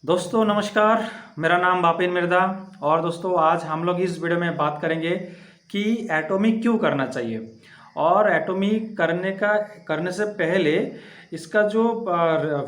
दोस्तों नमस्कार। मेरा नाम बापिन मिर्दा। और दोस्तों आज हम लोग इस वीडियो में बात करेंगे कि एटॉमिक क्यों करना चाहिए और एटॉमिक करने से पहले इसका जो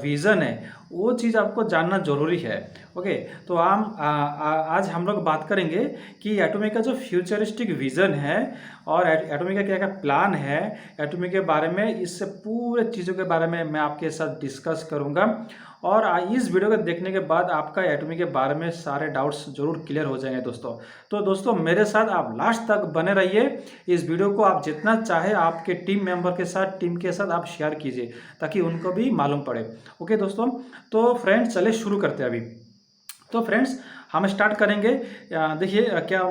विज़न है वो चीज़ आपको जानना ज़रूरी है। ओके, तो आज हम लोग बात करेंगे कि एटॉमिक का जो फ्यूचरिस्टिक विज़न है और एटॉमिक का क्या क्या प्लान है एटॉमिक के बारे में, इससे पूरे चीज़ों के बारे में मैं आपके साथ डिस्कस करूँगा। और इस वीडियो को देखने के बाद आपका एटॉमिक के बारे में सारे डाउट्स जरूर क्लियर हो जाएंगे दोस्तों। तो दोस्तों मेरे साथ आप लास्ट तक बने रहिए। इस वीडियो को आप जितना चाहे आपके टीम के साथ आप शेयर कीजिए ताकि उनको भी मालूम पड़े। ओके दोस्तों, तो फ्रेंड्स चले शुरू करते हैं अभी। तो फ्रेंड्स हम स्टार्ट करेंगे। देखिए क्या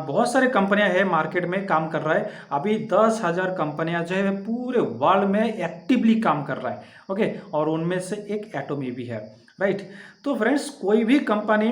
बहुत सारे कंपनियां हैं मार्केट में काम कर रहा है। अभी 10,000 कंपनियां जो है पूरे वर्ल्ड में एक्टिवली काम कर रहा है। ओके, और उनमें से एक एटॉमी भी है, राइट। तो फ्रेंड्स कोई भी कंपनी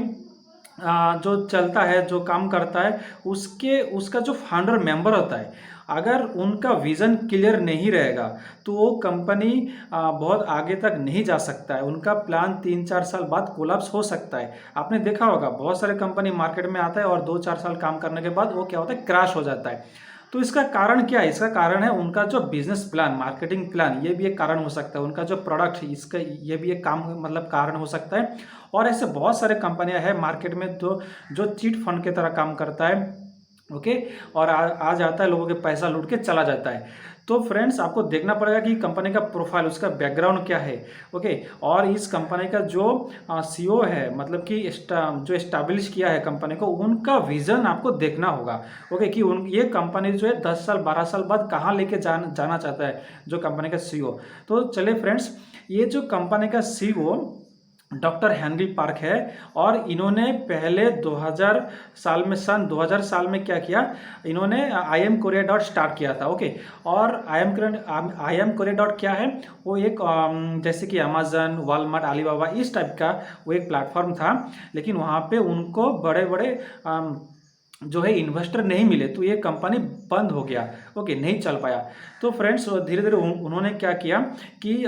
जो चलता है, जो काम करता है, उसका जो फाउंडर मेंबर होता है, अगर उनका विज़न क्लियर नहीं रहेगा तो वो कंपनी बहुत आगे तक नहीं जा सकता है। उनका प्लान 3-4 साल बाद कोलैप्स हो सकता है। आपने देखा होगा बहुत सारे कंपनी मार्केट में आता है और 2-4 साल काम करने के बाद वो क्या होता है, क्रैश हो जाता है। तो इसका कारण क्या है? इसका कारण है उनका जो बिजनेस प्लान, मार्केटिंग प्लान, ये भी एक कारण हो सकता है। उनका जो प्रोडक्ट इसका, ये भी एक कारण हो सकता है। और ऐसे बहुत सारे कंपनियां हैं मार्केट में जो चीट फंड की तरह काम करता है। ओके, और आ जाता है, लोगों के पैसा लूट के चला जाता है। तो फ्रेंड्स आपको देखना पड़ेगा कि कंपनी का प्रोफाइल, उसका बैकग्राउंड क्या है। ओके, और इस कंपनी का जो सीईओ है, मतलब कि जो एस्टैब्लिश किया है कंपनी को, उनका विजन आपको देखना होगा। ओके, कि ये कंपनी जो है 10 साल 12 साल बाद कहाँ लेके जाना चाहता है जो कंपनी का सीईओ। तो चले फ्रेंड्स, ये जो कंपनी का सीईओ डॉक्टर हेनरी पार्क है, और इन्होंने पहले सन 2000 साल में क्या किया, इन्होंने I am Korea dot start किया था। ओके, और आई एम कोरिया डॉट क्या है, वो एक जैसे कि अमेजन, वॉलमार्ट, अलीबाबा, इस टाइप का वो एक प्लेटफॉर्म था। लेकिन वहाँ पे उनको बड़े बड़े जो है इन्वेस्टर नहीं मिले, तो ये कंपनी बंद हो गया। ओके, नहीं चल पाया। तो फ्रेंड्स धीरे धीरे उन्होंने क्या किया कि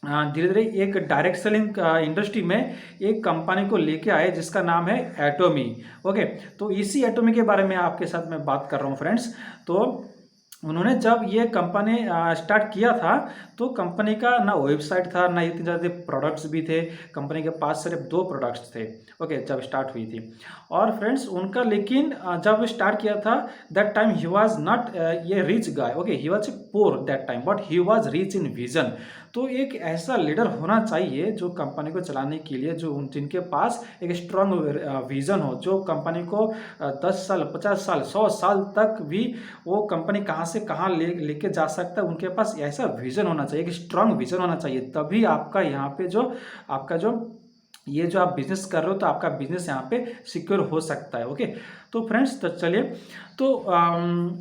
धीरे धीरे एक डायरेक्ट सेलिंग इंडस्ट्री में एक कंपनी को लेके आए जिसका नाम है एटॉमी। ओके, तो इसी एटॉमी के बारे में आपके साथ मैं बात कर रहा हूँ फ्रेंड्स। तो उन्होंने जब ये कंपनी स्टार्ट किया था तो कंपनी का ना वेबसाइट था, ना इतने ज़्यादा प्रोडक्ट्स भी थे। कंपनी के पास सिर्फ 2 प्रोडक्ट्स थे। ओके, जब स्टार्ट हुई थी। और फ्रेंड्स उनका, लेकिन जब स्टार्ट किया था that time he was not ये rich guy. Okay, he was poor that time, but he was rich in vision. तो एक ऐसा लीडर होना चाहिए जो कंपनी को चलाने के लिए, जिनके पास एक स्ट्रांग विजन हो, जो कंपनी को 10 साल 50 साल 100 साल तक भी वो कंपनी कहाँ से कहाँ लेके जा सकता है। उनके पास ऐसा विजन होना चाहिए, एक स्ट्रांग विजन होना चाहिए। तभी आपका यहाँ पे जो आप बिजनेस कर रहे हो, तो आपका बिजनेस यहाँ पे सिक्योर हो सकता है। ओके, तो फ्रेंड्स तो चलिए, तो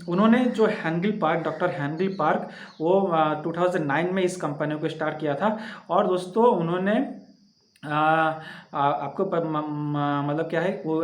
उन्होंने जो डॉक्टर हेनरी पार्क, वो 2009 में इस कंपनी को स्टार्ट किया था। और दोस्तों उन्होंने आपको मतलब क्या है वो,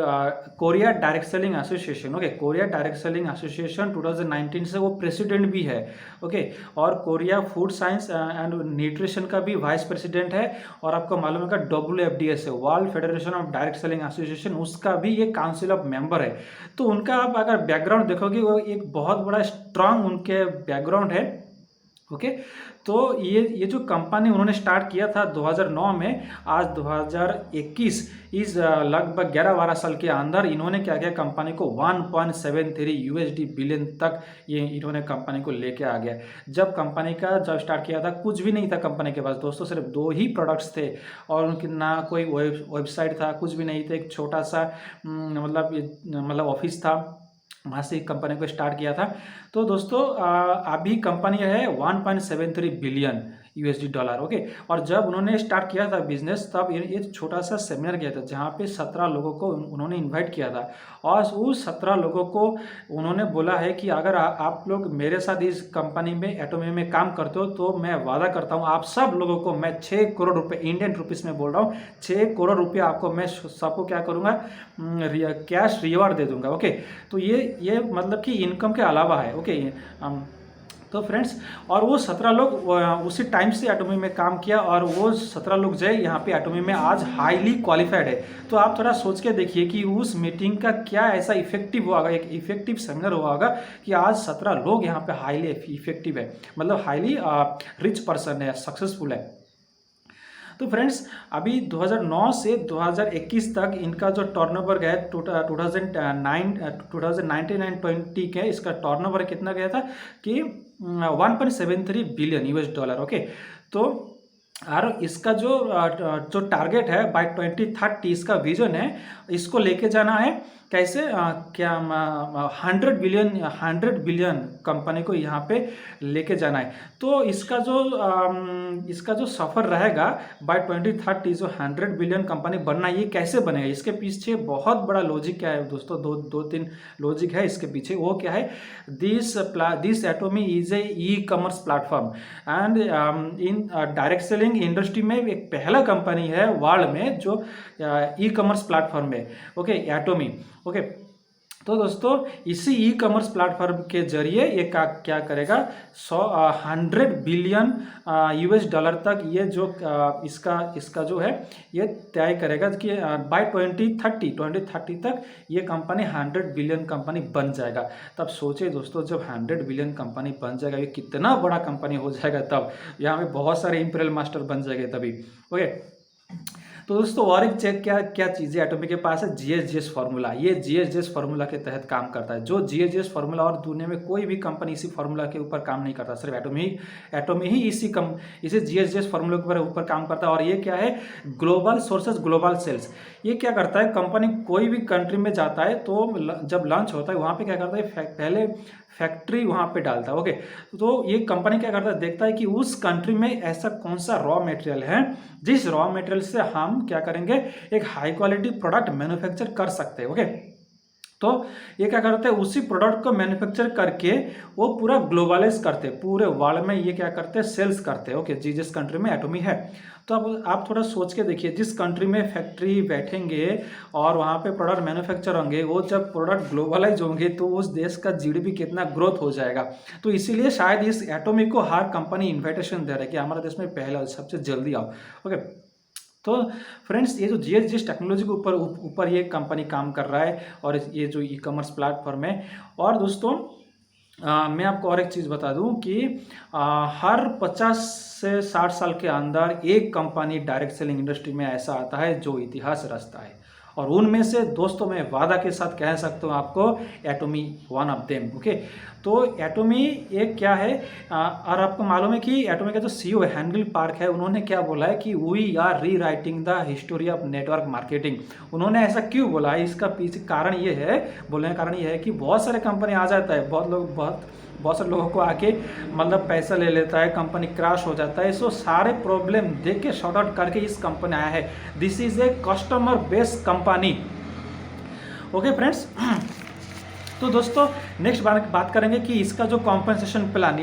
Korea direct selling association. Okay, Korea direct selling association 2019 से वो प्रेसिडेंट भी है। ओके, और Korea food science and nutrition का भी वाइस प्रेसिडेंट है। और आपको मालूम होगा WFDS है, world federation of direct selling association, उसका भी ये काउंसिल ऑफ मेंबर है। तो उनका आप अगर बैकग्राउंड देखोगे, वो एक बहुत बड़ा स्ट्रांग उनके बैकग्राउंड है। ओके, तो ये जो कंपनी उन्होंने स्टार्ट किया था 2009 में, आज 2021, इस लगभग 11-12 साल के अंदर इन्होंने क्या किया, कंपनी को 1.73 USD बिलियन तक ये इन्होंने कंपनी को लेके आ गया। जब कंपनी का जब स्टार्ट किया था कुछ भी नहीं था कंपनी के पास दोस्तों, सिर्फ 2 ही प्रोडक्ट्स थे, और उनकी ना कोई वेबसाइट था, कुछ भी नहीं था। एक छोटा सा मतलब ऑफिस था, वहाँ से कंपनी को स्टार्ट किया था। तो दोस्तों अभी कंपनी है 1.73 बिलियन USD डॉलर। ओके, और जब उन्होंने स्टार्ट किया था बिजनेस, तब ये छोटा सा सेमिनार किया था जहाँ पे 17 लोगों को उन्होंने इनवाइट किया था। और उस 17 लोगों को उन्होंने बोला है कि अगर आप लोग मेरे साथ इस कंपनी में, एटॉमी में काम करते हो, तो मैं वादा करता हूँ आप सब लोगों को मैं 6 करोड़ रुपये, इंडियन रुपीज़ में बोल रहा हूँ, 6 करोड़ रुपये आपको मैं सबको क्या करूँगा, कैश रिवार्ड दे दूंगा। ओके, तो ये मतलब कि इनकम के अलावा है। ओके, तो फ्रेंड्स, और वो 17 लोग उसी टाइम से एटोमी में काम किया, और वो 17 लोग जो है यहाँ पे एटोमी में आज हाईली क्वालिफाइड है। तो आप थोड़ा सोच के देखिए कि उस मीटिंग का क्या ऐसा इफेक्टिव हुआ होगा, एक इफेक्टिव सेमिनार हुआ होगा कि आज 17 लोग यहाँ पे हाईली इफेक्टिव है, मतलब हाईली रिच पर्सन है, सक्सेसफुल है। तो फ्रेंड्स, अभी 2009 से 2021 तक इनका जो टर्नओवर गया 2019 एंड 20 के, इसका टर्नओवर कितना गया था कि 1.73 बिलियन यूएस डॉलर। ओके, तो और इसका जो टारगेट है बाय 2030, इसका विजन है, इसको लेके जाना है कैसे, क्या 100 बिलियन कंपनी को यहाँ पे लेके जाना है। तो इसका जो सफ़र रहेगा बाय 2030, जो 100 बिलियन कंपनी बनना, ये कैसे बनेगा, इसके पीछे बहुत बड़ा लॉजिक क्या है दोस्तों, दो तीन लॉजिक है इसके पीछे। वो क्या है, this Atomy is A E commerce platform and in direct selling industry में एक पहला कंपनी है वर्ल्ड में जो ई कॉमर्स प्लेटफॉर्म है। Okay, Atomy. ओके, तो दोस्तों इसी ई कॉमर्स प्लेटफॉर्म के जरिए ये क्या करेगा, 100 बिलियन यूएस डॉलर तक ये जो इसका जो है ये तय करेगा कि बाय 2030 तक ये कंपनी 100 बिलियन कंपनी बन जाएगा। तब सोचे दोस्तों, जब 100 बिलियन कंपनी बन जाएगा, ये कितना बड़ा कंपनी हो जाएगा, तब यहाँ पे बहुत सारे इंपीरियल मास्टर बन जाएंगे तभी। ओके, तो दोस्तों और एक चेक क्या चीज़ें एटोमी के पास है, जीएसजीएस फार्मूला। ये जीएसजीएस फार्मूला के तहत काम करता है। जो जीएसजीएस फार्मूला, और दुनिया में कोई भी कंपनी इसी फार्मूला के ऊपर काम नहीं करता, सिर्फ एटोमी ही इसी जीएसजीएस फार्मूला के ऊपर काम करता है। और ये क्या है, ग्लोबल सोर्सेज ग्लोबल सेल्स। ये क्या करता है, कंपनी कोई भी कंट्री में जाता है तो जब लॉन्च होता है वहाँ पे क्या करता है, पहले फैक्ट्री वहाँ पे डालता है। ओके, तो ये कंपनी क्या करता है, देखता है कि उस कंट्री में ऐसा कौन सा रॉ मटेरियल है जिस रॉ मटेरियल से हम क्या करेंगे, एक हाई क्वालिटी प्रोडक्ट मैन्युफैक्चर कर सकते हैं। ओके, तो ये क्या करते हैं, उसी प्रोडक्ट को मैन्युफैक्चर करके वो पूरा ग्लोबलाइज करते हैं, पूरे वर्ल्ड में ये क्या करते हैं, सेल्स करते हैं। ओके, जिस कंट्री में एटोमी है। तो अब आप थोड़ा सोच के देखिए, जिस कंट्री में फैक्ट्री बैठेंगे और वहाँ पे प्रोडक्ट मैन्युफैक्चर होंगे, वो जब प्रोडक्ट ग्लोबलाइज होंगे तो उस देश का जीडीपी कितना ग्रोथ हो जाएगा। तो इसीलिए शायद इस एटोमी को हर कंपनी इन्विटेशन दे रहा है कि हमारे देश में पहले सबसे जल्दी आओ। ओके, तो फ्रेंड्स, ये जो जीएसजीएस टेक्नोलॉजी के ऊपर ये कंपनी काम कर रहा है, और ये जो ई कॉमर्स प्लेटफॉर्म है। और दोस्तों मैं आपको और एक चीज़ बता दूं कि हर 50 से 60 साल के अंदर एक कंपनी डायरेक्ट सेलिंग इंडस्ट्री में ऐसा आता है जो इतिहास रचता है, और उनमें से दोस्तों मैं वादा के साथ कह सकता हूँ आपको, Atomy one of them. Okay, तो एटोमी एक क्या है, और आपको मालूम है कि एटोमी का जो सीईओ है हेनरी पार्क है, उन्होंने क्या बोला है कि वी आर री writing the history of network marketing. उन्होंने ऐसा क्यों बोला है, इसका पीछे कारण ये है, बोलने का कारण ये है कि बहुत सारे कंपनी आ जाता है, बहुत सारे लोगों को आके मतलब पैसा ले लेता है, कंपनी क्रैश हो जाता है। सो सारे प्रॉब्लम देख के शॉर्ट आउट करके इस कंपनी आया है। This is a customer based company. Okay friends, तो दोस्तों नेक्स्ट बात करेंगे कि इसका जो कॉम्पेंसेशन प्लान,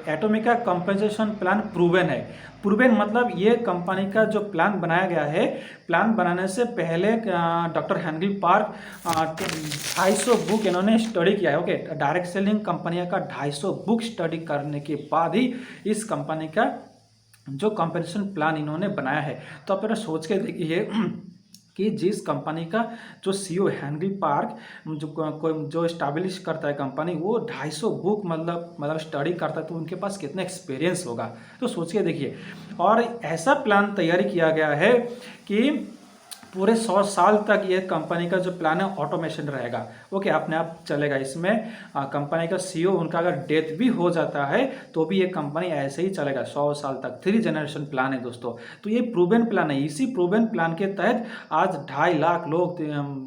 एटोमी का कॉम्पेंसेशन प्लान प्रूवन है। प्रूवन मतलब ये कंपनी का जो प्लान बनाया गया है, प्लान बनाने से पहले डॉक्टर हेनरी पार्क 250 बुक इन्होंने स्टडी किया है। ओके, डायरेक्ट सेलिंग कंपनियों का 250 बुक स्टडी करने के बाद ही इस कंपनी का जो कॉम्पेंसेशन प्लान इन्होंने बनाया है। तो आप सोच के देखिए कि जिस कंपनी का जो सीईओ हेनरी पार्क जो स्टैब्लिश करता है कंपनी, वो 250 बुक मतलब स्टडी करता है, तो उनके पास कितना एक्सपीरियंस होगा। तो सोच के देखिए, और ऐसा प्लान तैयारी किया गया है कि पूरे 100 साल तक ये कंपनी का जो प्लान है ऑटोमेशन रहेगा। ओके, अपने आप चलेगा। इसमें कंपनी का सीईओ उनका अगर डेथ भी हो जाता है तो भी ये कंपनी ऐसे ही चलेगा 100 साल तक। 3 जनरेशन प्लान है दोस्तों। तो ये प्रूवन प्लान है। इसी प्रूवन प्लान के तहत आज 2.5 लाख लोग,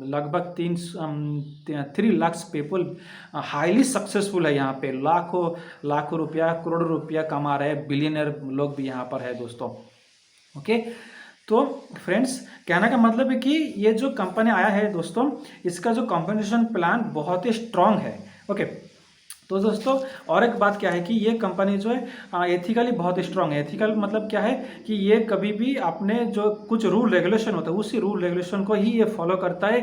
लगभग 3 लाख पीपल हाईली सक्सेसफुल है। यहाँ पे लाखों रुपया, करोड़ों रुपया कमा रहे बिलियनर लोग भी यहाँ पर है दोस्तों। ओके, तो फ्रेंड्स कहने का मतलब है कि ये जो कंपनी आया है दोस्तों, इसका जो कॉम्पेंसेशन प्लान बहुत ही स्ट्रांग है। ओके, तो दोस्तों और एक बात क्या है कि ये कंपनी जो है एथिकली बहुत स्ट्रांग है। एथिकल मतलब क्या है कि ये कभी भी अपने जो कुछ रूल रेगुलेशन होता है उसी रूल रेगुलेशन को ही ये फॉलो करता है।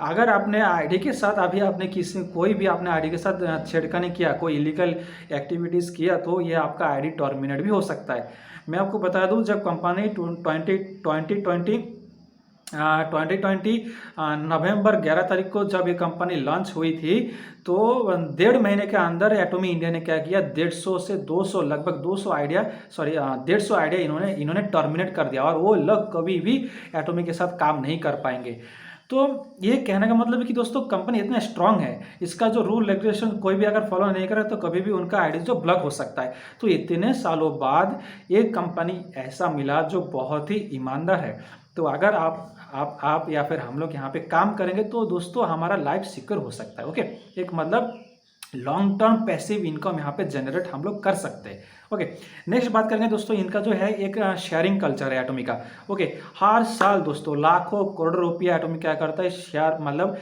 अगर आपने आईडी के साथ अभी आपने किसी कोई भी आपने आईडी के साथ छेड़खानी किया, कोई इलीगल एक्टिविटीज़ किया, तो ये आपका आईडी टर्मिनेट भी हो सकता है। मैं आपको बता दूं, जब कंपनी 2020 नवंबर 11 तारीख को जब ये कंपनी लॉन्च हुई थी, तो 1.5 महीने के अंदर एटॉमी इंडिया ने क्या किया, 150 से 200 लगभग 200 आइडिया 150 आइडिया इन्होंने टर्मिनेट कर दिया, और वो लोग कभी भी एटॉमी के साथ काम नहीं कर पाएंगे। तो ये कहने का मतलब है कि दोस्तों कंपनी इतना स्ट्रांग है, इसका जो रूल रेगुलेशन कोई भी अगर फॉलो नहीं करे तो कभी भी उनका आईडी जो ब्लॉक हो सकता है। तो इतने सालों बाद एक कंपनी ऐसा मिला जो बहुत ही ईमानदार है। तो अगर आप या फिर हम लोग यहाँ पे काम करेंगे तो दोस्तों हमारा लाइफ सिक्योर हो सकता है। ओके, एक मतलब लॉन्ग टर्म पैसिव इनकम यहाँ पे जनरेट हम लोग कर सकते हैं। ओके, नेक्स्ट बात करेंगे दोस्तों, इनका जो है एक शेयरिंग कल्चर है एटॉमी का। ओके, हर साल दोस्तों लाखों करोड़ रुपया एटॉमी क्या करता है, शेयर मतलब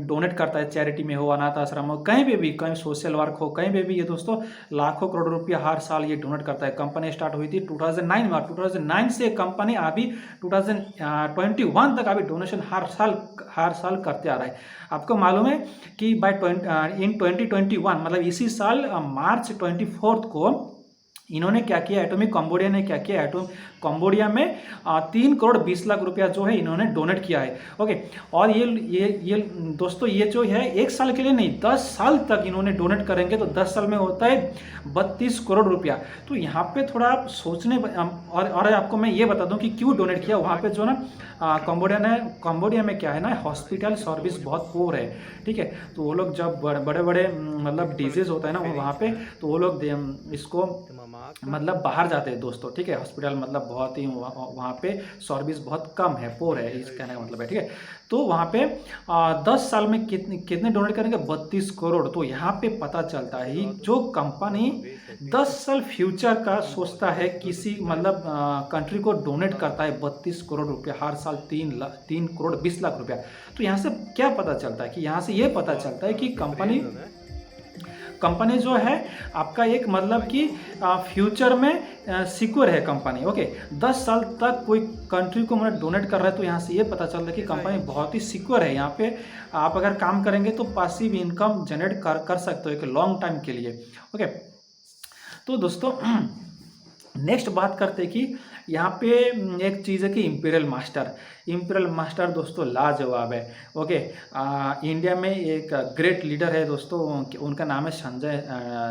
डोनेट करता है, चैरिटी में हो, अनाथ आश्रम हो, कहीं पे भी, कहीं सोशल वर्क हो, कहीं पे भी ये दोस्तों लाखों करोड़ रुपया हर साल ये डोनेट करता है। कंपनी स्टार्ट हुई थी 2009 में, 2009 से कंपनी अभी 2021 तक अभी डोनेशन हर साल करते आ रहा है। आपको मालूम है कि इन 2021 मतलब इसी साल मार्च 24 को इन्होंने क्या किया, एटॉमिक कंबोडिया ने क्या किया, कंबोडिया में 3 करोड़ 20 लाख रुपया जो है इन्होंने डोनेट किया है। ओके, और ये दोस्तों ये जो है 1 साल के लिए नहीं, 10 साल तक इन्होंने डोनेट करेंगे तो 10 साल में होता है 32 करोड़ रुपया। तो यहाँ पे थोड़ा आप सोचने और आपको मैं ये बता दूं कि क्यों डोनेट किया। वहाँ पे जो ना कंबोडिया में क्या है ना, हॉस्पिटल सर्विस बहुत पोर है, ठीक है। तो वो लोग जब बड़े बड़े मतलब डिजीज होता है ना वहाँ पे, तो वो लोग इसको मतलब बाहर जाते हैं दोस्तों, ठीक है। हॉस्पिटल मतलब बहुत ही वहाँ पे सर्विस बहुत कम है, पोर है, इस कहने का मतलब है, ठीक है। तो वहाँ पे 10 साल में कितने डोनेट करेंगे, 32 करोड़। तो यहाँ पे पता चलता है जो कंपनी 10 साल फ्यूचर का सोचता है, किसी मतलब कंट्री को डोनेट करता है 32 करोड़ रुपया हर साल, 3 करोड़ 20 लाख रुपया। तो यहाँ से क्या पता चलता है कि यहाँ से ये पता चलता है कि कंपनी जो है आपका एक मतलब कि फ्यूचर में सिक्योर है कंपनी। ओके, 10 साल तक कोई कंट्री को मतलब डोनेट कर रहा है, तो यहाँ से ये पता चलता है कि कंपनी बहुत ही सिक्योर है। यहाँ पे आप अगर काम करेंगे तो पासिव इनकम जनरेट कर सकते हो एक लॉन्ग टाइम के लिए। ओके, तो दोस्तों नेक्स्ट बात करते हैं कि यहाँ पे एक चीज़ है कि इम्पीरियल मास्टर दोस्तों लाजवाब है। ओके, इंडिया में एक ग्रेट लीडर है दोस्तों, उनका नाम है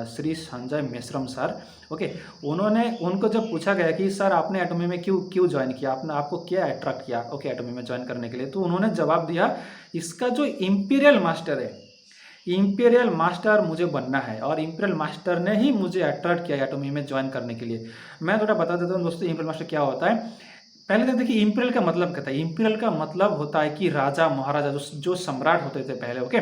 श्री संजय मेश्राम सर। ओके, उनको जब पूछा गया कि सर आपने एटॉमी में क्यों ज्वाइन किया, आपको क्या अट्रैक्ट किया ओके एटॉमी में ज्वाइन करने के लिए, तो उन्होंने जवाब दिया, इसका जो इम्पीरियल मास्टर है, इम्पीरियल मास्टर मुझे बनना है, और इम्पीरियल मास्टर ने ही मुझे अट्रैक्ट किया एटॉमी में ज्वाइन करने के लिए। मैं थोड़ा बता देता हूँ दोस्तों इम्पीरियल मास्टर क्या होता है। पहले तो देखिए इम्पीरियल का मतलब क्या था। इम्पीरियल का मतलब होता है कि राजा महाराजा जो सम्राट होते थे पहले। ओके,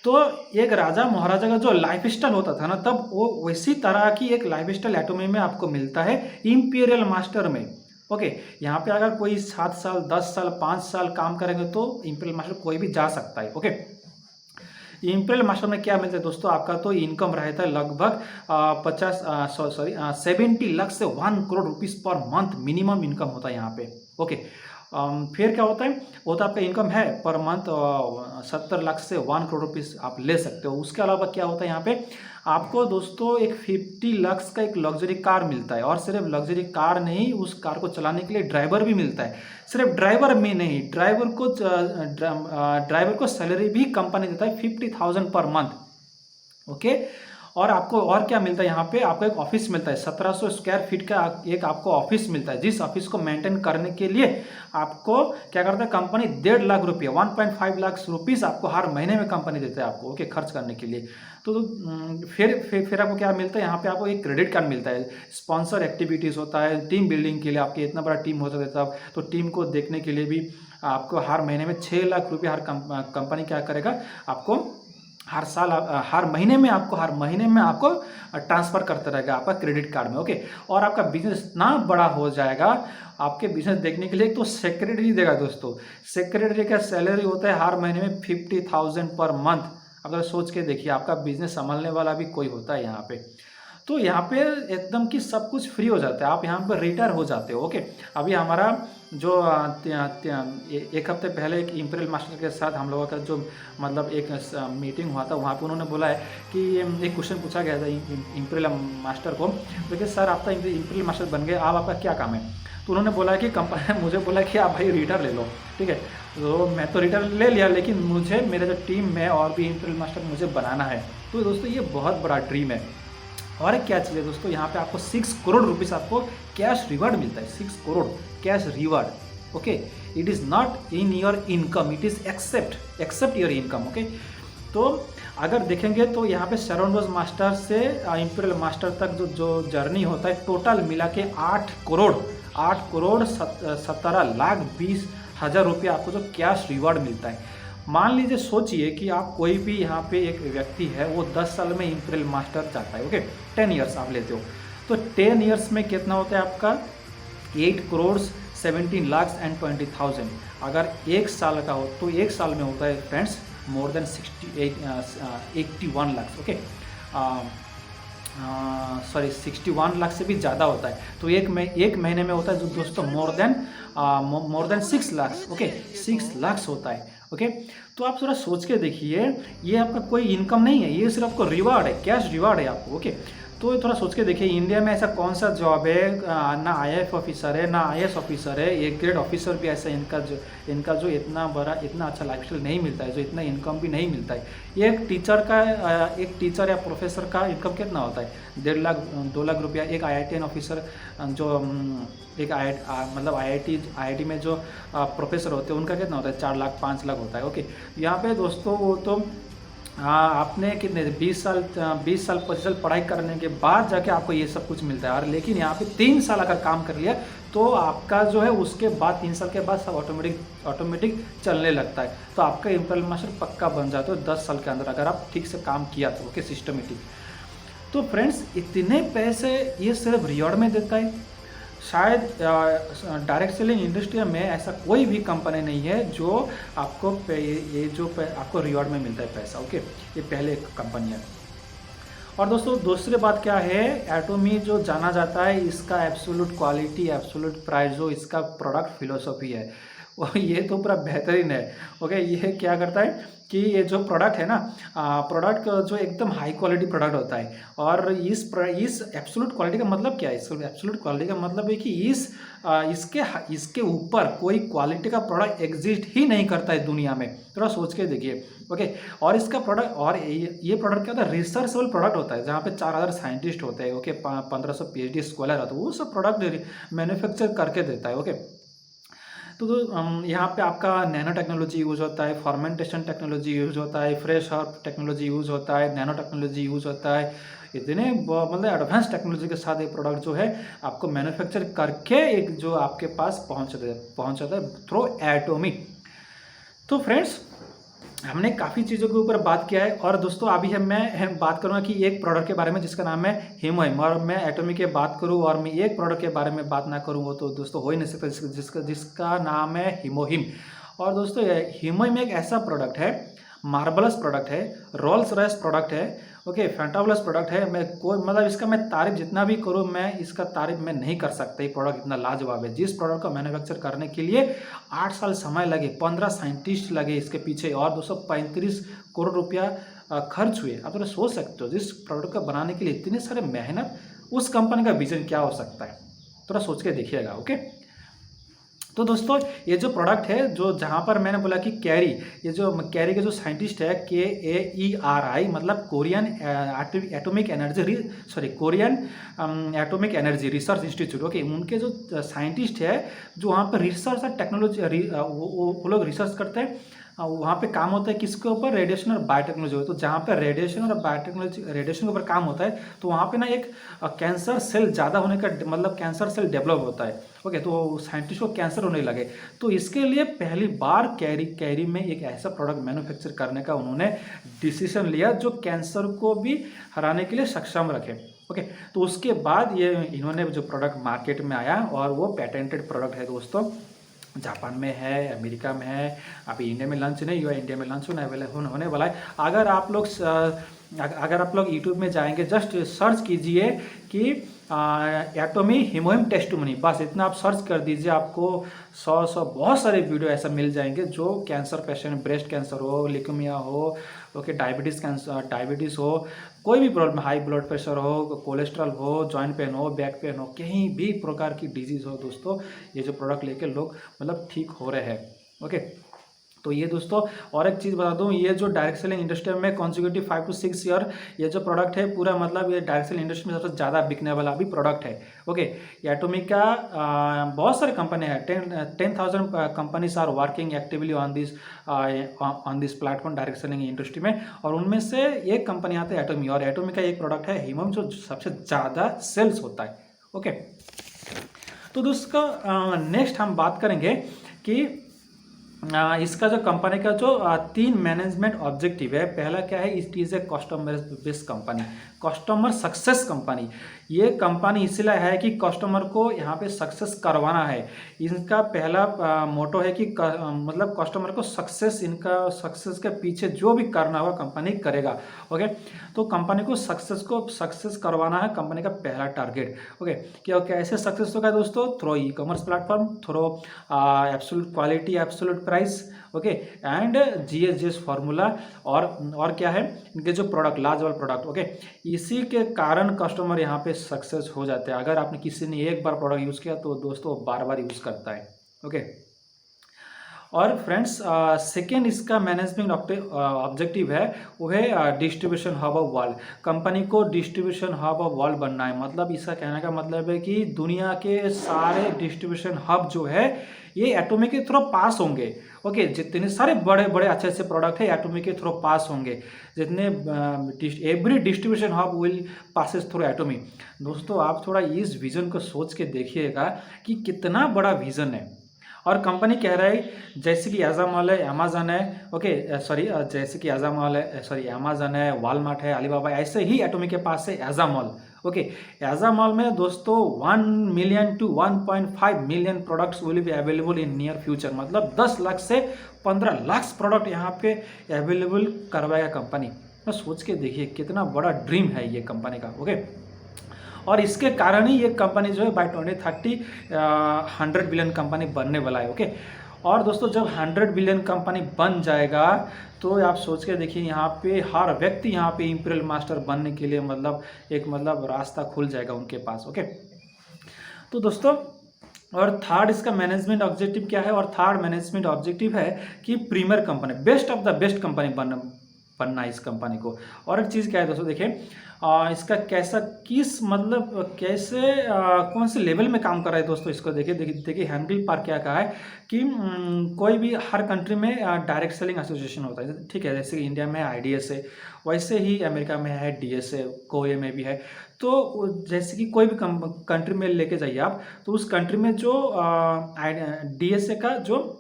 तो एक राजा महाराजा का जो लाइफ स्टाइल होता था ना, तब वो वैसी तरह की एक लाइफ स्टाइल एटॉमी में आपको मिलता है इम्पीरियल मास्टर में। ओके, यहाँ पे अगर कोई 7 साल 10 साल 5 साल काम करेंगे तो इम्पीरियल मास्टर कोई भी जा सकता है। ओके, इम्पीरियल मास्टर में क्या मिलता है दोस्तों, आपका तो इनकम रहता है लगभग 70 लाख से 1 crore rupees per month minimum income होता है यहाँ पे। ओके, फिर क्या होता है, वो तो आपका इनकम है पर मंथ 70 लाख से 1 करोड़ रुपीस आप ले सकते हो। उसके अलावा क्या होता है यहाँ पे, आपको दोस्तों एक 50 लाख का एक लग्जरी कार मिलता है, और सिर्फ लग्जरी कार नहीं, उस कार को चलाने के लिए ड्राइवर भी मिलता है। सिर्फ ड्राइवर में नहीं, ड्राइवर को सैलरी भी कंपनी देता है 50,000 पर मंथ। ओके, और आपको और क्या मिलता है यहाँ पे, आपको एक ऑफिस मिलता है 1700 स्क्वायर फीट का एक आपको ऑफिस मिलता है, जिस ऑफिस को मेंटेन करने के लिए आपको क्या करता है कंपनी 1.5 लाख रुपया 1.5 लाख रुपीस आपको हर महीने में कंपनी देता है आपको, ओके, खर्च करने के लिए। तो फिर आपको क्या मिलता है यहाँ पे, आपको एक क्रेडिट कार्ड मिलता है, स्पॉन्सर एक्टिविटीज़ होता है, टीम बिल्डिंग के लिए, आपके इतना बड़ा टीम होता है तब, तो टीम को देखने के लिए भी आपको हर महीने में 6 लाख रुपये हर कंपनी क्या करेगा, आपको हर महीने में आपको ट्रांसफ़र करता रहेगा आपका क्रेडिट कार्ड में। ओके, और आपका बिजनेस इतना बड़ा हो जाएगा, आपके बिजनेस देखने के लिए एक तो सेक्रेटरी देगा दोस्तों, सेक्रेटरी का सैलरी होता है हर महीने में 50,000 पर मंथ आप जरा सोच के देखिए, आपका बिजनेस संभालने वाला भी कोई होता है यहाँ पे। तो यहाँ पे एकदम कि सब कुछ फ्री हो जाता है, आप यहाँ पर रिटायर हो जाते हो। ओके, अभी हमारा जो एक हफ्ते पहले एक इम्पीरियल मास्टर के साथ हम लोगों का जो मतलब एक मीटिंग हुआ था, वहाँ पे उन्होंने बोला है कि एक क्वेश्चन पूछा गया था इम्पीरियल मास्टर को, देखिए सर आपका इम्पीरियल मास्टर बन गए, आप आपका क्या काम है? तो उन्होंने बोला कि कंपनी मुझे बोला कि आप भाई रिटायर ले लो, ठीक है। तो मैं तो रिटायर ले लिया, लेकिन मुझे मेरे जो टीम में और भी इम्पीरियल मास्टर मुझे बनाना है। तो दोस्तों ये बहुत बड़ा ड्रीम है। और एक क्या चीज़ है दोस्तों, यहाँ पे आपको 6 करोड़ रुपीस आपको कैश रिवार्ड मिलता है, 6 crore cash reward. Okay, it is not in your income, it is except your income. Okay, तो अगर देखेंगे तो यहाँ पे सराउंडोज मास्टर से इम्पीरियल मास्टर तक जो जर्नी होता है, टोटल मिला के 8 करोड़ 17,20,000 रुपये आपको जो कैश रिवार्ड मिलता है। मान लीजिए, सोचिए कि आप कोई भी यहाँ पे एक व्यक्ति है, वो 10 साल में इम्पीरियल मास्टर चाहता है। ओके, 10 ईयर्स आप लेते हो, तो 10 ईयर्स में कितना होता है आपका 8,17,20,000। अगर एक साल का हो तो एक साल में होता है friends more than 81 lakh. Okay, sorry 61 lakh से भी ज़्यादा होता है। तो एक महीने में होता है जो दोस्तों more than 6 lakh. Okay, 6 lakh होता है। ओके, तो आप थोड़ा सोच के देखिए, ये आपका कोई इनकम नहीं है, ये सिर्फ आपको रिवार्ड है, कैश रिवार्ड है आपको। ओके, तो थोड़ा सोच के देखिए, इंडिया में ऐसा कौन सा जॉब है, ना IAF ऑफिसर है, ना IAS ऑफिसर है, एक ग्रेड ऑफिसर भी ऐसा इनका जो इतना बड़ा इतना अच्छा लाइफस्टाइल नहीं मिलता है, जो इतना इनकम भी नहीं मिलता है। एक टीचर या प्रोफेसर का इनकम कितना होता है, 1.5 लाख 2 लाख रुपया। एक IITN ऑफिसर जो एक मतलब IIT में जो प्रोफेसर होते हैं, उनका कितना होता है, 4 लाख 5 लाख होता है। ओके, यहाँ पे दोस्तों वो तो आपने कितने 20 साल 25 साल पढ़ाई करने के बाद जाके आपको ये सब कुछ मिलता है। और लेकिन यहाँ पे 3 साल अगर काम कर लिया तो आपका जो है उसके बाद 3 साल के बाद सब ऑटोमेटिक चलने लगता है। तो आपका इम्पीरियल मास्टर पक्का बन जाता है 10 साल के अंदर, अगर आप ठीक से काम किया तो। Okay, systematic. तो फ्रेंड्स, इतने पैसे ये सिर्फ रिवॉर्ड में देता है। शायद डायरेक्ट सेलिंग इंडस्ट्री में ऐसा कोई भी कंपनी नहीं है जो आपको आपको रिवॉर्ड में मिलता है पैसा। ओके, ये पहले एक कंपनी है। और दोस्तों दूसरी बात क्या है, एटोमी जो जाना जाता है, इसका एब्सोल्यूट क्वालिटी, एब्सोल्यूट प्राइस, जो इसका प्रोडक्ट फिलोसॉफी है ये तो पूरा बेहतरीन है। ओके, ये क्या करता है कि ये जो प्रोडक्ट है ना, प्रोडक्ट जो एकदम हाई क्वालिटी प्रोडक्ट होता है। और इस एब्सोल्यूट क्वालिटी का मतलब क्या है, एब्सोल्यूट क्वालिटी का मतलब है कि इसके ऊपर कोई क्वालिटी का प्रोडक्ट एग्जिस्ट ही नहीं करता है दुनिया में। थोड़ा सोच के देखिए। ओके, और इसका प्रोडक्ट, और ये प्रोडक्ट क्या होता है, रिसर्चेबल प्रोडक्ट होता है, जहाँ पे 4000 साइंटिस्ट होते हैं। ओके, 1500 PhD स्कॉलर होते हैं, वो सब प्रोडक्ट मैन्युफैक्चर करके देता है। ओके, तो यहाँ पे आपका नैनो टेक्नोलॉजी यूज़ होता है, फॉर्मेंटेशन टेक्नोलॉजी यूज़ होता है, फ्रेश हर्ब टेक्नोलॉजी यूज़ होता है, नैनो टेक्नोलॉजी यूज़ होता है। इतने मतलब एडवांस टेक्नोलॉजी के साथ ये प्रोडक्ट जो है आपको मैन्युफैक्चर करके एक जो आपके पास पहुँचाता है थ्रू एटोमी। तो फ्रेंड्स, हमने काफ़ी चीज़ों के ऊपर बात किया है। और दोस्तों अभी मैं बात करूँगा कि एक प्रोडक्ट के बारे में जिसका नाम है हीमोहिम, और मैं एटोमी के बात करूँ और मैं एक प्रोडक्ट के बारे में बात ना करूँ वो तो दोस्तों हो ही नहीं सकता, जिसका नाम है हीमोहिम। और दोस्तों हीमोहिम एक ऐसा प्रोडक्ट है, मार्बलस प्रोडक्ट है, रोल्स रॉयस प्रोडक्ट है। ओके, फैंटाबुलस प्रोडक्ट है। मैं कोई मतलब इसका मैं तारीफ जितना भी करूँ, मैं इसका तारीफ मैं नहीं कर सकता। ये प्रोडक्ट इतना लाजवाब है। जिस प्रोडक्ट को मैन्युफैक्चर करने के लिए 8 साल समय लगे, 15 साइंटिस्ट लगे इसके पीछे, और 235 करोड़ रुपया खर्च हुए। आप तो सोच सकते हो, जिस प्रोडक्ट को बनाने के लिए इतने सारे मेहनत, उस कंपनी का विजन क्या हो सकता है, थोड़ा सोच के देखिएगा। ओके, तो दोस्तों ये जो प्रोडक्ट है, जो जहाँ पर मैंने बोला कि कैरी, ये जो कैरी के जो साइंटिस्ट है, KAERI मतलब Korean atomic energy research institute. Okay, उनके जो साइंटिस्ट है, जो वहाँ पर रिसर्च और टेक्नोलॉजी वो लोग रिसर्च करते हैं। वहाँ पे काम होता है किसके ऊपर, रेडिएशन और बायोटेक्नोलॉजी। तो जहाँ पे रेडिएशन और बायोटेक्नोलॉजी, रेडिएशन के ऊपर काम होता है, तो वहाँ पे ना एक कैंसर सेल ज़्यादा होने का मतलब कैंसर सेल डेवलप होता है। ओके, तो साइंटिस्ट को कैंसर होने लगे, तो इसके लिए पहली बार कैरी में एक ऐसा प्रोडक्ट मैन्युफैक्चर करने का उन्होंने डिसीजन लिया जो कैंसर को भी हराने के लिए सक्षम रखे। ओके, तो उसके बाद ये इन्होंने जो प्रोडक्ट मार्केट में आया, और वो पेटेंटेड प्रोडक्ट है दोस्तों। जापान में है, अमेरिका में है, अभी इंडिया में लॉन्च नहीं हुआ, इंडिया में लॉन्च होने वाला है। अगर आप लोग यूट्यूब में जाएंगे, जस्ट सर्च कीजिए कि एटोमी हीमोहिम टेस्टिमोनी, बस इतना आप सर्च कर दीजिए, आपको 100 बहुत सारे वीडियो ऐसा मिल जाएंगे जो कैंसर पेशेंट, ब्रेस्ट कैंसर हो, ल्यूकेमिया हो, ओके, डायबिटीज़ हो, कोई भी प्रॉब्लम, हाई ब्लड प्रेशर हो, कोलेस्ट्रॉल हो, जॉइंट पेन हो, बैक पेन हो, कहीं भी प्रकार की डिजीज़ हो दोस्तों, ये जो प्रोडक्ट लेके लोग मतलब ठीक हो रहे हैं। ओके, तो ये दोस्तों, और एक चीज़ बता दूं, ये जो डायरेक्ट सेलिंग इंडस्ट्री में कॉन्सिक्यूटिव 5 to 6 ईयर ये जो प्रोडक्ट है पूरा, मतलब ये डायरेक्ट सेलिंग इंडस्ट्री में सबसे ज़्यादा बिकने वाला भी प्रोडक्ट है। ओके, एटोमिक का बहुत सारे कंपनी है, 10,000 companies are working actively on this platform direct selling industry में, और उनमें से एक कंपनी आती है एटोमी, और एटोमी का एक प्रोडक्ट है हीमोम जो सबसे ज़्यादा सेल्स होता है। ओके, तो दोस्तों नेक्स्ट हम बात करेंगे कि इसका जो कंपनी का जो 3 मैनेजमेंट ऑब्जेक्टिव है। पहला क्या है, it is a customer based company, customer success company. ये कंपनी इसलिए है कि कस्टमर को यहाँ पे सक्सेस करवाना है। इनका पहला मोटो है कि मतलब कस्टमर को सक्सेस, इनका सक्सेस के पीछे जो भी करना होगा कंपनी करेगा। ओके, तो कंपनी को सक्सेस करवाना है कंपनी का पहला टारगेट। ओके, क्या कैसे सक्सेस होगा दोस्तों? Through e commerce platform, through absolute quality, absolute price, okay, and GSGS formula, और क्या है, इनके जो प्रोडक्ट, लाजवाब प्रोडक्ट। ओके, इसी के कारण कस्टमर यहाँ पे सक्सेस हो जाते हैं। अगर आपने किसी ने एक बार प्रोडक्ट यूज़ किया तो दोस्तों बार बार यूज़ करता है। ओके, और फ्रेंड्स सेकेंड इसका मैनेजमेंट ऑब्जेक्टिव है वो है distribution hub of world. Company को डिस्ट्रीब्यूशन हब ऑफ वर्ल्ड बनना है। मतलब इसका कहने का मतलब है कि दुनिया के सारे डिस्ट्रीब्यूशन हब जो है ये एटोमी के थ्रू पास होंगे। ओके, जितने सारे बड़े बड़े अच्छे अच्छे प्रोडक्ट है एटोमी के थ्रू पास होंगे, जितने every distribution hub will passes through Atomy. दोस्तों आप थोड़ा इस विजन को सोच के देखिएगा कि कितना बड़ा विजन है। और कंपनी कह रहा है जैसे कि एजामॉल है, अमेजन है, ओके सॉरी, जैसे कि एजामॉल है, सॉरी अमेजन है, वॉलमार्ट है, अलीबाबा, ऐसे ही एटोमी के पास है एजामॉल। ओके, एजामॉल में दोस्तों 1 million to 1.5 million products will be available in near future. मतलब 10 लाख से 15 लाख प्रोडक्ट यहाँ पे अवेलेबल करवाएगा कंपनी। तो सोच के देखिए कितना बड़ा ड्रीम है ये कंपनी का। ओके, और इसके कारण ही ये कंपनी जो है बाय 2030 100 बिलियन कंपनी बनने वाला है। ओके, और दोस्तों जब 100 बिलियन कंपनी बन जाएगा तो आप सोच के देखिए यहाँ पे हर व्यक्ति यहाँ पे इंपीरियल मास्टर बनने के लिए मतलब रास्ता खुल जाएगा उनके पास। ओके, तो दोस्तों और थर्ड इसका मैनेजमेंट ऑब्जेक्टिव क्या है? और थर्ड मैनेजमेंट ऑब्जेक्टिव है कि premier company, best of the best company बनना इस कंपनी को। और एक चीज़ क्या है दोस्तों, देखिए इसका कैसा कैसे कौन से लेवल में काम कर रहा है दोस्तों, इसको देखिए हैंडल पर क्या कहा है कि कोई भी हर कंट्री में डायरेक्ट सेलिंग एसोसिएशन होता है, ठीक है, जैसे कि इंडिया में IDS है, वैसे ही अमेरिका में है DS है, कोरिया में भी है। तो जैसे कि कोई भी कंट्री में लेके जाइए आप, तो उस कंट्री में जो DSA का जो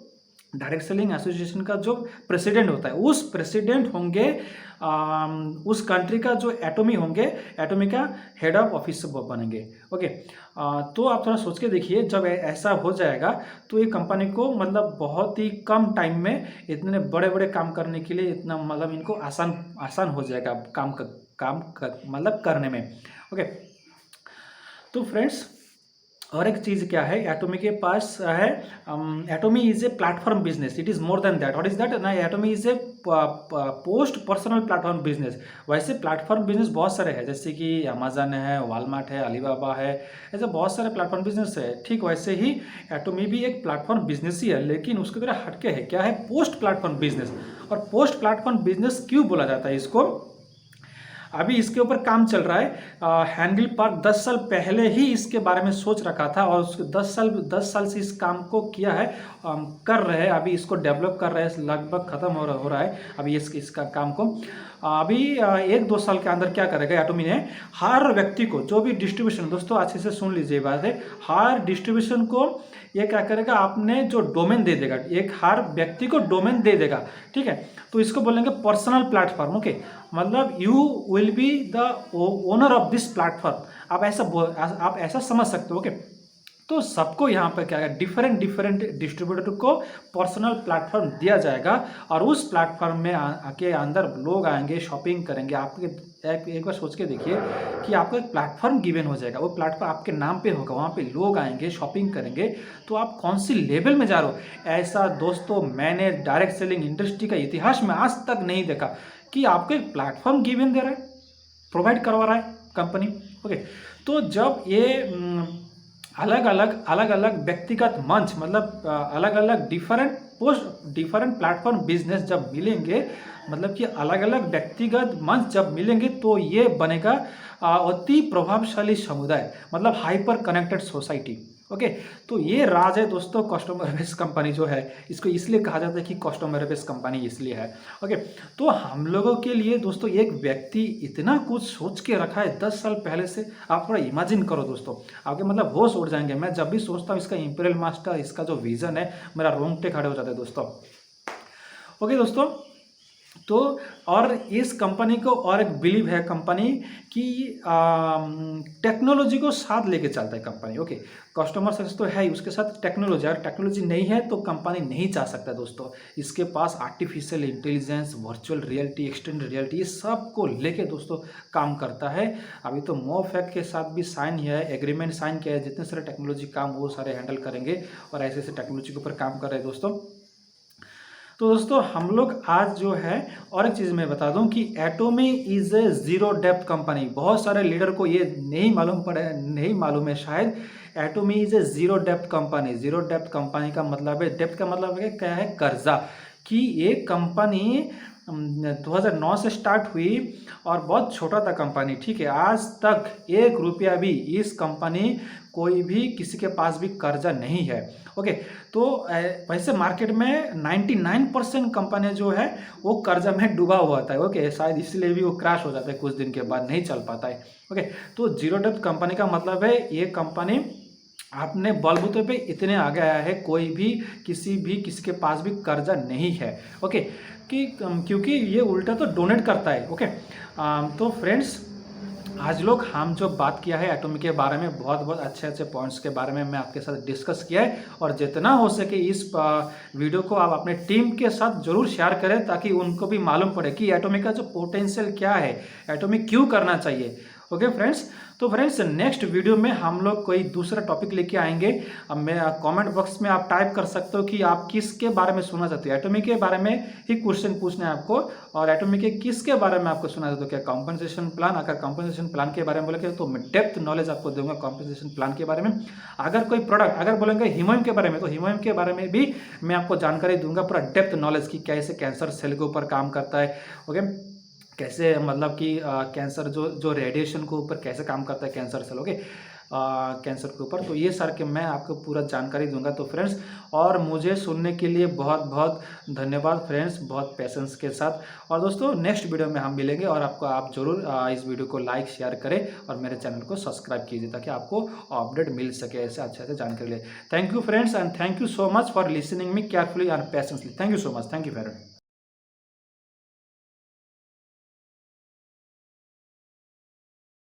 डायरेक्ट सेलिंग एसोसिएशन का जो प्रेसिडेंट होता है, उस प्रेसिडेंट होंगे उस कंट्री का जो एटोमी होंगे, एटोमी का हेड ऑफ ऑफिस बनेंगे। ओके, तो आप थोड़ा सोच के देखिए जब ऐसा हो जाएगा तो ये कंपनी को मतलब बहुत ही कम टाइम में इतने बड़े बड़े काम करने के लिए इतना मतलब इनको आसान हो जाएगा काम करने में। ओके, तो फ्रेंड्स और एक चीज़ क्या है, एटोमी के पास है, Atomy is a platform business, it is more than that. What is that ना, Atomy is a post personal platform business. वैसे प्लेटफॉर्म बिजनेस बहुत सारे हैं, जैसे कि अमेजन है, वॉलमार्ट है, अलीबाबा है, ऐसे बहुत सारे प्लेटफॉर्म बिजनेस है। ठीक वैसे ही एटोमी भी एक प्लेटफॉर्म बिजनेस ही है, लेकिन उसके तरह हटके है, क्या है, पोस्ट प्लेटफॉर्म बिजनेस। और पोस्ट प्लेटफॉर्म बिजनेस क्यों बोला जाता है इसको, अभी इसके ऊपर काम चल रहा है। हैंडल पार्क 10 साल पहले ही इसके बारे में सोच रखा था और उसके 10 साल से इस काम को किया है, कर रहे हैं, अभी इसको डेवलप कर रहे हैं, लगभग खत्म हो रहा है अभी इसका काम को। अभी 1-2 साल के अंदर क्या करेगा एटोमी ने, हर व्यक्ति को जो भी डिस्ट्रीब्यूशन, दोस्तों अच्छे से सुन लीजिए बात है, हर डिस्ट्रीब्यूशन को ये क्या करेगा, आपने जो डोमेन दे देगा, एक हर व्यक्ति को डोमेन दे देगा, ठीक है, तो इसको बोलेंगे पर्सनल प्लेटफॉर्म। ओके, मतलब you will be the owner of this platform, आप ऐसा समझ सकते हो। ओके, तो सबको यहाँ पर क्या है, डिफरेंट डिफरेंट डिस्ट्रीब्यूटर को पर्सनल प्लेटफॉर्म दिया जाएगा और उस प्लेटफॉर्म में आके अंदर लोग आएंगे, शॉपिंग करेंगे। आपके एक बार सोच के देखिए कि आपको एक प्लेटफॉर्म गिवन हो जाएगा, वो प्लेटफॉर्म आपके नाम पे होगा, वहाँ पे लोग आएंगे, शॉपिंग करेंगे। तो आप कौन सी लेवल में जा रहे हो। ऐसा दोस्तों मैंने डायरेक्ट सेलिंग इंडस्ट्री का इतिहास में आज तक नहीं देखा कि आपको एक प्लेटफॉर्म गिवन दे रहा है, प्रोवाइड करवा रहा है कंपनी। ओके, तो जब ये अलग अलग व्यक्तिगत मंच, मतलब अलग अलग डिफरेंट प्लेटफॉर्म बिजनेस जब मिलेंगे, मतलब कि अलग अलग व्यक्तिगत मंच जब मिलेंगे, तो ये बनेगा अति प्रभावशाली समुदाय, मतलब हाइपर कनेक्टेड सोसाइटी। ओके, तो ये राज है दोस्तों कस्टमर बेस कंपनी जो है, इसको इसलिए कहा जाता है कि कस्टमर बेस कंपनी इसलिए है। ओके, तो हम लोगों के लिए दोस्तों एक व्यक्ति इतना कुछ सोच के रखा है 10 साल पहले से। आप थोड़ा इमेजिन करो दोस्तों, आपके मतलब होश उड़ जाएंगे। मैं जब भी सोचता हूँ इसका इंपीरियल मास्टर, इसका जो विजन है, मेरा रोंगटे खड़े हो जाते हैं दोस्तों। ओके दोस्तों, तो और इस कंपनी को और एक बिलीव है कंपनी की टेक्नोलॉजी को साथ लेके चलता है कंपनी। ओके, कस्टमर सर्विस तो है ही, उसके साथ टेक्नोलॉजी, और टेक्नोलॉजी नहीं है तो कंपनी नहीं जा सकता दोस्तों। इसके पास artificial intelligence, virtual reality, extended reality, ये सब को लेके दोस्तों काम करता है। अभी तो मोफैक के साथ भी साइन किया है, एग्रीमेंट साइन किया है, जितने सारे टेक्नोलॉजी काम वो सारे हैंडल करेंगे और ऐसे ऐसे टेक्नोलॉजी के ऊपर काम कर रहे हैं दोस्तों। तो दोस्तों हम लोग आज जो है, और एक चीज़ मैं बता दूं कि Atomy is a zero depth company. बहुत सारे लीडर को ये नहीं मालूम है शायद। Atomy is a zero depth company. Zero depth company का मतलब है, डेप्थ का मतलब है क्या है, कर्जा। कि ये कंपनी 2009 से स्टार्ट हुई और बहुत छोटा था कंपनी, ठीक है। आज तक 1 रुपया भी इस कंपनी कोई भी किसी के पास भी कर्जा नहीं है। ओके, तो वैसे मार्केट में 99% कंपनी जो है वो कर्जा में डूबा हुआ था। ओके, शायद इसलिए भी वो क्रैश हो जाता है कुछ दिन के बाद, नहीं चल पाता है। ओके, तो जीरो डेप्थ कंपनी का मतलब है ये कंपनी अपने बलबूते पे इतने आगे आया है, कोई भी किसी के पास भी कर्जा नहीं है। ओके, कि क्योंकि ये उल्टा तो डोनेट करता है। ओके, तो फ्रेंड्स आज लोग हम जो बात किया है एटोमी के बारे में, बहुत अच्छे पॉइंट्स के बारे में मैं आपके साथ डिस्कस किया है। और जितना हो सके इस वीडियो को आप अपने टीम के साथ जरूर शेयर करें, ताकि उनको भी मालूम पड़े कि एटोमी का जो पोटेंशियल क्या है, एटोमी क्यों करना चाहिए। ओके फ्रेंड्स, तो फ्रेंड्स नेक्स्ट वीडियो में हम लोग कोई दूसरा टॉपिक लेके आएंगे। अब मैं कमेंट बॉक्स में आप टाइप कर सकते हो कि आप किसके बारे में सुनना चाहते हो। एटोमी के बारे में ही क्वेश्चन पूछना है आपको, और एटोमी के किसके बारे में आपको सुनना चाहते हो, क्या कॉम्पनसेशन प्लान। अगर कॉम्पनसेशन प्लान के बारे में बोलेंगे तो मैं डेप्थ नॉलेज आपको दूंगा कॉम्पनसेशन प्लान के बारे में। अगर कोई प्रोडक्ट अगर बोलेंगे हीमोइम के बारे में, तो हीमोइम के बारे में भी मैं आपको जानकारी दूंगा, पूरा डेप्थ नॉलेज की कैसे कैंसर सेल के ऊपर काम करता है। ओके, कैसे मतलब कि कैंसर जो रेडिएशन के ऊपर कैसे काम करता है कैंसर सेल। ओके, कैंसर के ऊपर, तो ये सर के मैं आपको पूरा जानकारी दूंगा। तो फ्रेंड्स, और मुझे सुनने के लिए बहुत बहुत धन्यवाद फ्रेंड्स, बहुत पेशेंस के साथ। और दोस्तों नेक्स्ट वीडियो में हम मिलेंगे, और आप जरूर इस वीडियो को लाइक शेयर करें और मेरे चैनल को सब्सक्राइब कीजिए, ताकि आपको अपडेट मिल सके ऐसे अच्छे जानकारी ले। Thank you friends, and thank you so much for listening me carefully and patiently. Thank you so much, thank you friend.